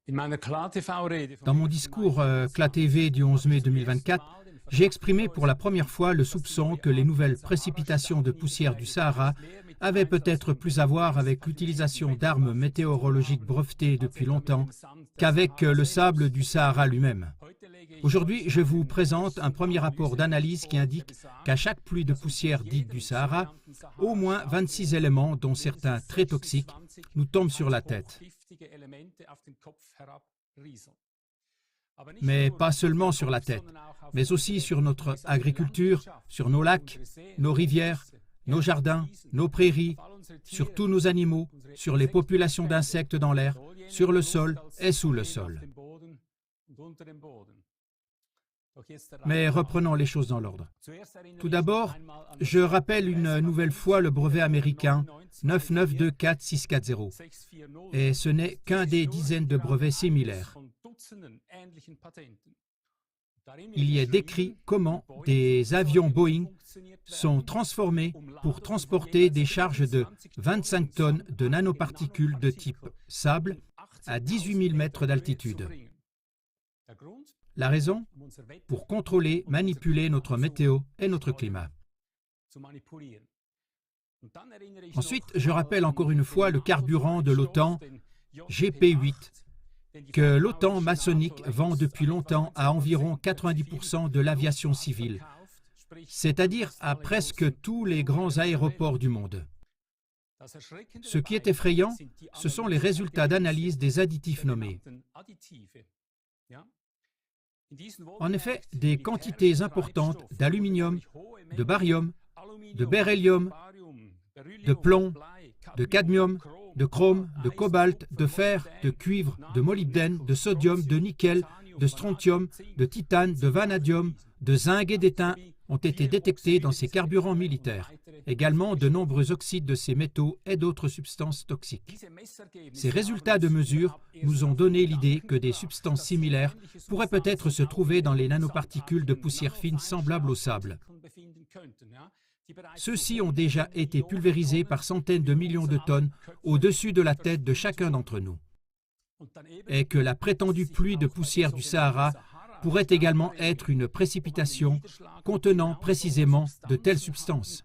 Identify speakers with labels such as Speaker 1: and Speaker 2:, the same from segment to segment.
Speaker 1: Dans mon discours CLA TV du 11 mai 2024, j'ai exprimé pour la première fois le soupçon que les nouvelles précipitations de poussière du Sahara avaient peut-être plus à voir avec l'utilisation d'armes météorologiques brevetées depuis longtemps qu'avec le sable du Sahara lui-même. Aujourd'hui, je vous présente un premier rapport d'analyse qui indique qu'à chaque pluie de poussière dite du Sahara, au moins 26 éléments, dont certains très toxiques, nous tombent sur la tête. Mais pas seulement sur la tête, mais aussi sur notre agriculture, sur nos lacs, nos rivières, nos jardins, nos prairies, sur tous nos animaux, sur les populations d'insectes dans l'air, sur le sol et sous le sol. Mais reprenons les choses dans l'ordre. Tout d'abord, je rappelle une nouvelle fois le brevet américain 9924640. Et ce n'est qu'un des dizaines de brevets similaires. Il y est décrit comment des avions Boeing sont transformés pour transporter des charges de 25 tonnes de nanoparticules de type sable à 18 000 mètres d'altitude. La raison? Pour contrôler, manipuler notre météo et notre climat. Ensuite, je rappelle encore une fois le carburant de l'OTAN, GP8, que l'OTAN maçonnique vend depuis longtemps à environ 90% de l'aviation civile, c'est-à-dire à presque tous les grands aéroports du monde. Ce qui est effrayant, ce sont les résultats d'analyse des additifs nommés. En effet, des quantités importantes d'aluminium, de barium, de beryllium, de plomb, de cadmium, de chrome, de cobalt, de fer, de cuivre, de molybdène, de sodium, de nickel, de strontium, de titane, de vanadium, de zinc et d'étain ont été détectés dans ces carburants militaires. Également, de nombreux oxydes de ces métaux et d'autres substances toxiques. Ces résultats de mesure nous ont donné l'idée que des substances similaires pourraient peut-être se trouver dans les nanoparticules de poussière fine semblables au sable. Ceux-ci ont déjà été pulvérisés par centaines de millions de tonnes au-dessus de la tête de chacun d'entre nous. Et que la prétendue pluie de poussière du Sahara pourrait également être une précipitation contenant précisément de telles substances.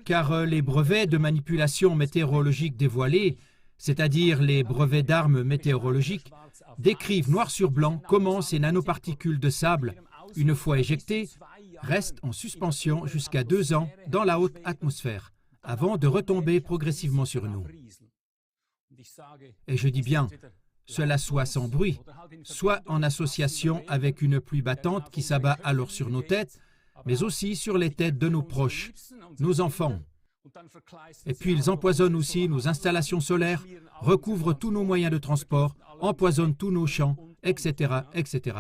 Speaker 1: Car les brevets de manipulation météorologique dévoilés, c'est-à-dire les brevets d'armes météorologiques, décrivent noir sur blanc comment ces nanoparticules de sable, une fois éjectées, restent en suspension jusqu'à 2 ans dans la haute atmosphère, avant de retomber progressivement sur nous. Et je dis bien, cela soit sans bruit, soit en association avec une pluie battante qui s'abat alors sur nos têtes, mais aussi sur les têtes de nos proches, nos enfants. Et puis ils empoisonnent aussi nos installations solaires, recouvrent tous nos moyens de transport, empoisonnent tous nos champs, etc., etc.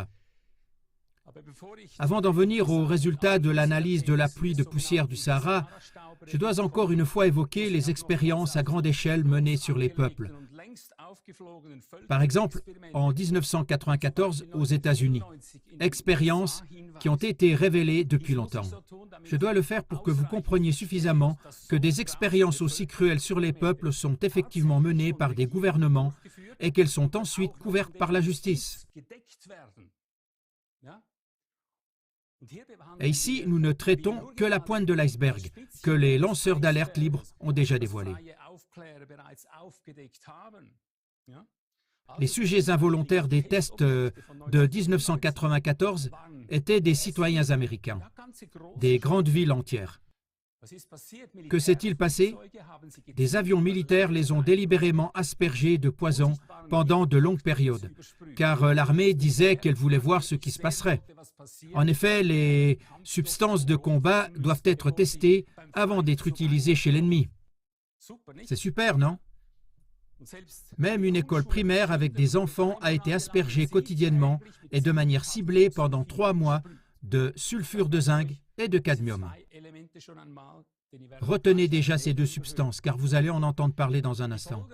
Speaker 1: Avant d'en venir aux résultats de l'analyse de la pluie de poussière du Sahara, je dois encore une fois évoquer les expériences à grande échelle menées sur les peuples. Par exemple, en 1994 aux États-Unis, expériences qui ont été révélées depuis longtemps. Je dois le faire pour que vous compreniez suffisamment que des expériences aussi cruelles sur les peuples sont effectivement menées par des gouvernements et qu'elles sont ensuite couvertes par la justice. Et ici, nous ne traitons que la pointe de l'iceberg, que les lanceurs d'alerte libres ont déjà dévoilé. Les sujets involontaires des tests de 1994 étaient des citoyens américains, des grandes villes entières. Que s'est-il passé? Des avions militaires les ont délibérément aspergés de poison pendant de longues périodes, car l'armée disait qu'elle voulait voir ce qui se passerait. En effet, les substances de combat doivent être testées avant d'être utilisées chez l'ennemi. C'est super, non? Même une école primaire avec des enfants a été aspergée quotidiennement et de manière ciblée pendant 3 mois de sulfure de zinc et de cadmium. Retenez déjà ces 2 substances, car vous allez en entendre parler dans un instant.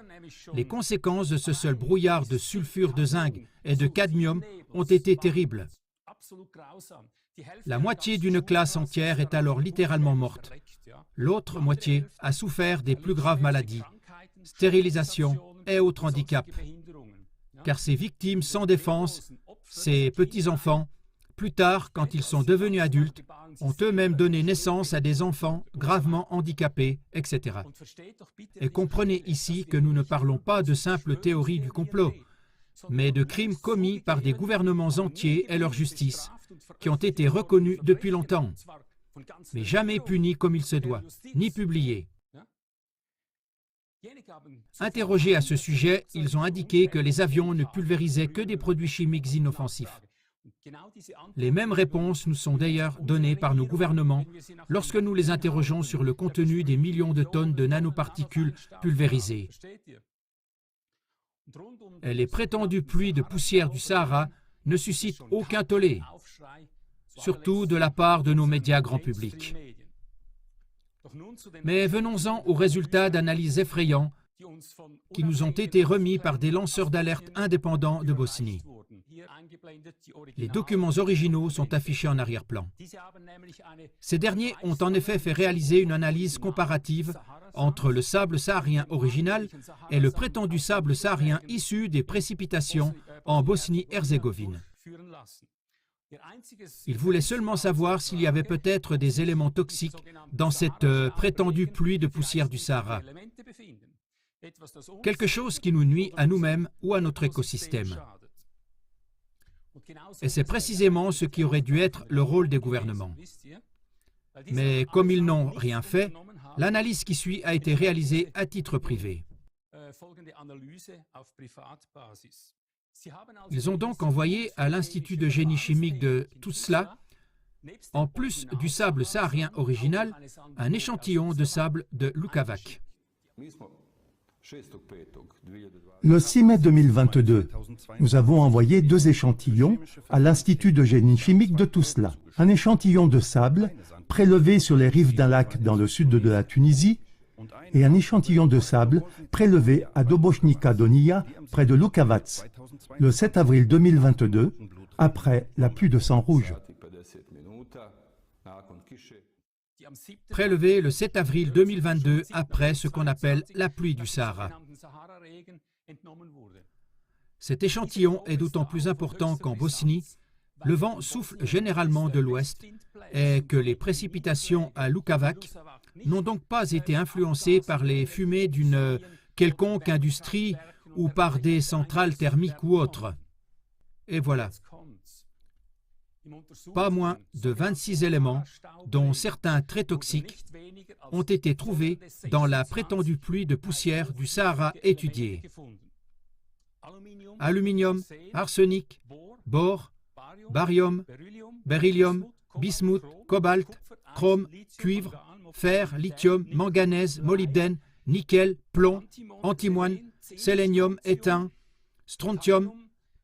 Speaker 1: Les conséquences de ce seul brouillard de sulfure de zinc et de cadmium ont été terribles. La moitié d'une classe entière est alors littéralement morte. L'autre moitié a souffert des plus graves maladies, stérilisation, et autres handicaps, car ces victimes sans défense, ces petits-enfants, plus tard, quand ils sont devenus adultes, ont eux-mêmes donné naissance à des enfants gravement handicapés, etc. Et comprenez ici que nous ne parlons pas de simples théories du complot, mais de crimes commis par des gouvernements entiers et leur justice, qui ont été reconnus depuis longtemps, mais jamais punis comme il se doit, ni publiés. Interrogés à ce sujet, ils ont indiqué que les avions ne pulvérisaient que des produits chimiques inoffensifs. Les mêmes réponses nous sont d'ailleurs données par nos gouvernements lorsque nous les interrogeons sur le contenu des millions de tonnes de nanoparticules pulvérisées. Et les prétendues pluies de poussière du Sahara ne suscitent aucun tollé, surtout de la part de nos médias grand public. Mais venons-en aux résultats d'analyses effrayants qui nous ont été remis par des lanceurs d'alerte indépendants de Bosnie. Les documents originaux sont affichés en arrière-plan. Ces derniers ont en effet fait réaliser une analyse comparative entre le sable saharien original et le prétendu sable saharien issu des précipitations en Bosnie-Herzégovine. Ils voulaient seulement savoir s'il y avait peut-être des éléments toxiques dans cette prétendue pluie de poussière du Sahara. Quelque chose qui nous nuit à nous-mêmes ou à notre écosystème. Et c'est précisément ce qui aurait dû être le rôle des gouvernements. Mais comme ils n'ont rien fait, l'analyse qui suit a été réalisée à titre privé. Ils ont donc envoyé à l'Institut de génie chimique de Tuzla, en plus du sable saharien original, un échantillon de sable de Lukavac.
Speaker 2: Le 6 mai 2022, nous avons envoyé 2 échantillons à l'Institut de génie chimique de Tuzla. Un échantillon de sable prélevé sur les rives d'un lac dans le sud de la Tunisie et un échantillon de sable prélevé à Dobošnica Donija, près de Lukavac, le 7 avril 2022, après la pluie de sang rouge.
Speaker 1: Prélevé le 7 avril 2022 après ce qu'on appelle la pluie du Sahara. Cet échantillon est d'autant plus important qu'en Bosnie, le vent souffle généralement de l'ouest et que les précipitations à Lukavac n'ont donc pas été influencées par les fumées d'une quelconque industrie ou par des centrales thermiques ou autres. Et voilà. Pas moins de 26 éléments, dont certains très toxiques, ont été trouvés dans la prétendue pluie de poussière du Sahara étudiée. Aluminium, arsenic, bore, barium, beryllium, bismuth, cobalt, chrome, cuivre, fer, lithium, manganèse, molybdène, nickel, plomb, antimoine, sélénium, étain, strontium,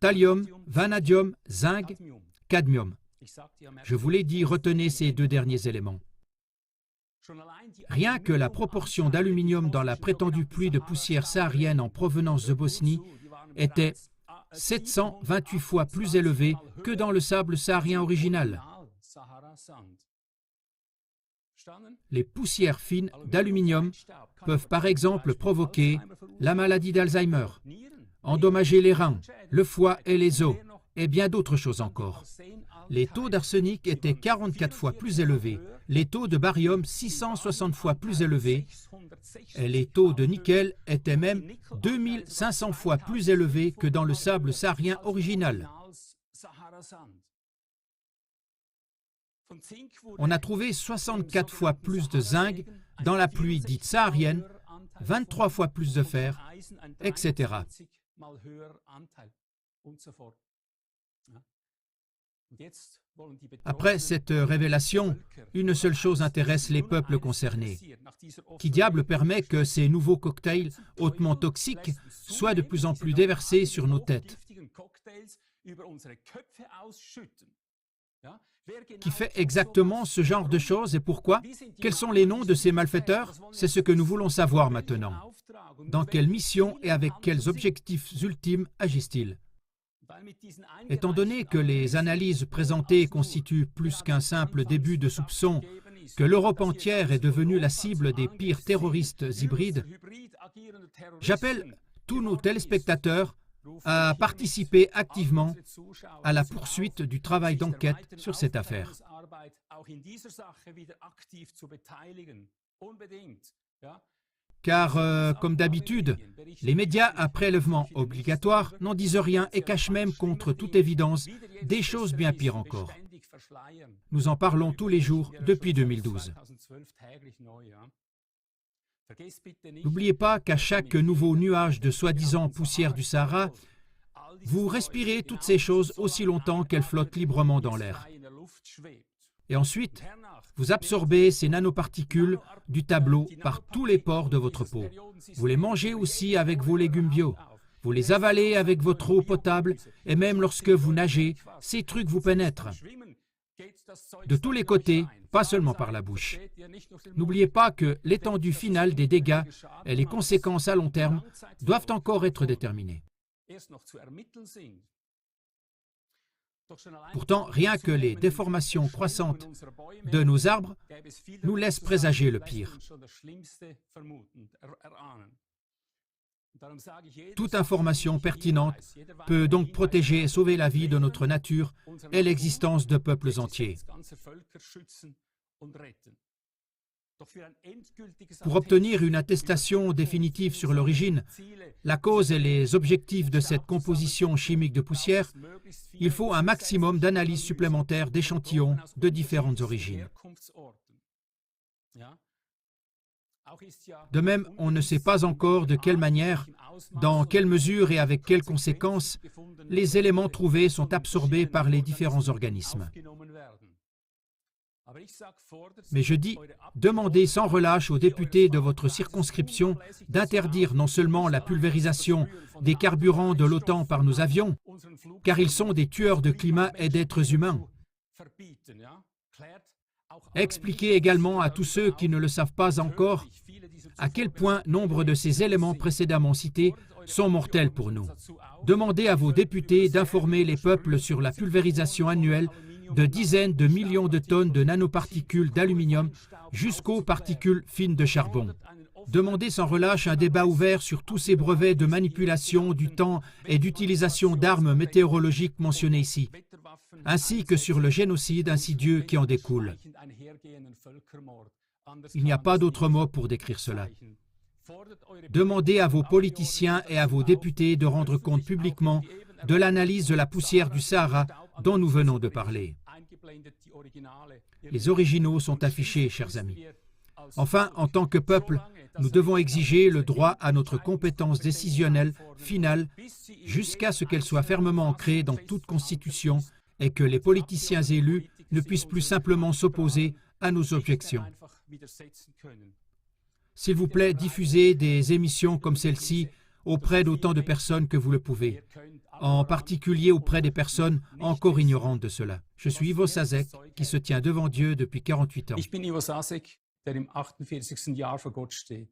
Speaker 1: thallium, vanadium, zinc, cadmium. Je vous l'ai dit, retenez ces 2 derniers éléments. Rien que la proportion d'aluminium dans la prétendue pluie de poussière saharienne en provenance de Bosnie était 728 fois plus élevée que dans le sable saharien original. Les poussières fines d'aluminium peuvent par exemple provoquer la maladie d'Alzheimer, endommager les reins, le foie et les os, et bien d'autres choses encore. Les taux d'arsenic étaient 44 fois plus élevés, les taux de barium 660 fois plus élevés, et les taux de nickel étaient même 2500 fois plus élevés que dans le sable saharien original. On a trouvé 64 fois plus de zinc dans la pluie dite saharienne, 23 fois plus de fer, etc. Après cette révélation, une seule chose intéresse les peuples concernés. Qui diable permet que ces nouveaux cocktails hautement toxiques soient de plus en plus déversés sur nos têtes? Qui fait exactement ce genre de choses et pourquoi? Quels sont les noms de ces malfaiteurs? C'est ce que nous voulons savoir maintenant. Dans quelle mission et avec quels objectifs ultimes agissent-ils? Étant donné que les analyses présentées constituent plus qu'un simple début de soupçon que l'Europe entière est devenue la cible des pires terroristes hybrides, j'appelle tous nos téléspectateurs à participer activement à la poursuite du travail d'enquête sur cette affaire. Car, comme d'habitude, les médias à prélèvement obligatoire n'en disent rien et cachent même contre toute évidence des choses bien pires encore. Nous en parlons tous les jours depuis 2012. N'oubliez pas qu'à chaque nouveau nuage de soi-disant poussière du Sahara, vous respirez toutes ces choses aussi longtemps qu'elles flottent librement dans l'air. Et ensuite, vous absorbez ces nanoparticules du tableau par tous les pores de votre peau. Vous les mangez aussi avec vos légumes bio. Vous les avalez avec votre eau potable et même lorsque vous nagez, ces trucs vous pénètrent. De tous les côtés, pas seulement par la bouche. N'oubliez pas que l'étendue finale des dégâts et les conséquences à long terme doivent encore être déterminées. Pourtant, rien que les déformations croissantes de nos arbres nous laissent présager le pire. Toute information pertinente peut donc protéger et sauver la vie de notre nature et l'existence de peuples entiers. Pour obtenir une attestation définitive sur l'origine, la cause et les objectifs de cette composition chimique de poussière, il faut un maximum d'analyses supplémentaires d'échantillons de différentes origines. De même, on ne sait pas encore de quelle manière, dans quelle mesure et avec quelles conséquences les éléments trouvés sont absorbés par les différents organismes. Mais je dis, demandez sans relâche aux députés de votre circonscription d'interdire non seulement la pulvérisation des carburants de l'OTAN par nos avions, car ils sont des tueurs de climat et d'êtres humains. Expliquez également à tous ceux qui ne le savent pas encore à quel point nombre de ces éléments précédemment cités sont mortels pour nous. Demandez à vos députés d'informer les peuples sur la pulvérisation annuelle de dizaines de millions de tonnes de nanoparticules d'aluminium jusqu'aux particules fines de charbon. Demandez sans relâche un débat ouvert sur tous ces brevets de manipulation du temps et d'utilisation d'armes météorologiques mentionnés ici, ainsi que sur le génocide insidieux qui en découle. Il n'y a pas d'autre mot pour décrire cela. Demandez à vos politiciens et à vos députés de rendre compte publiquement de l'analyse de la poussière du Sahara dont nous venons de parler. Les originaux sont affichés, chers amis. Enfin, en tant que peuple, nous devons exiger le droit à notre compétence décisionnelle finale jusqu'à ce qu'elle soit fermement ancrée dans toute constitution et que les politiciens élus ne puissent plus simplement s'opposer à nos objections. S'il vous plaît, diffusez des émissions comme celle-ci auprès d'autant de personnes que vous le pouvez, en particulier auprès des personnes encore ignorantes de cela. Je suis Ivo Sasek, qui se tient devant Dieu depuis 48 ans.
Speaker 3: Ich bin Ivo Sasek, der im 48. Jahr vor Gott steht.